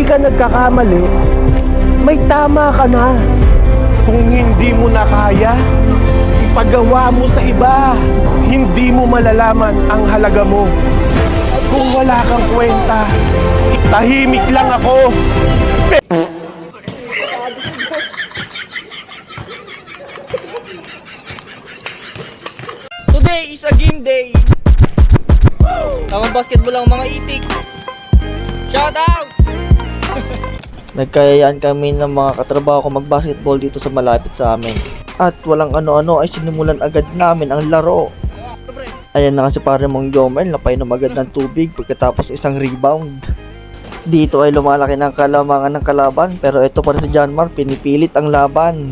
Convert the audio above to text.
hindi ka nagkakamali, may tama ka na. Kung hindi mo na kaya, ipagawa mo sa iba. Hindi mo malalaman ang halaga mo. Kung wala kang kwenta, tahimik lang ako. Today is a game day. Tamang basketball ang mga itik. Shout out! Nagkayayaan kami ng mga katrabaho ko mag-basketball dito sa malapit sa amin. At walang ano-ano ay sinimulan agad namin ang laro. Ayan na nga si pare mong Jomel, napainom agad ng tubig pagkatapos isang rebound. Dito ay lumalaki ng kalamangan ng kalaban, pero ito pa rin si Janmar, pinipilit ang laban.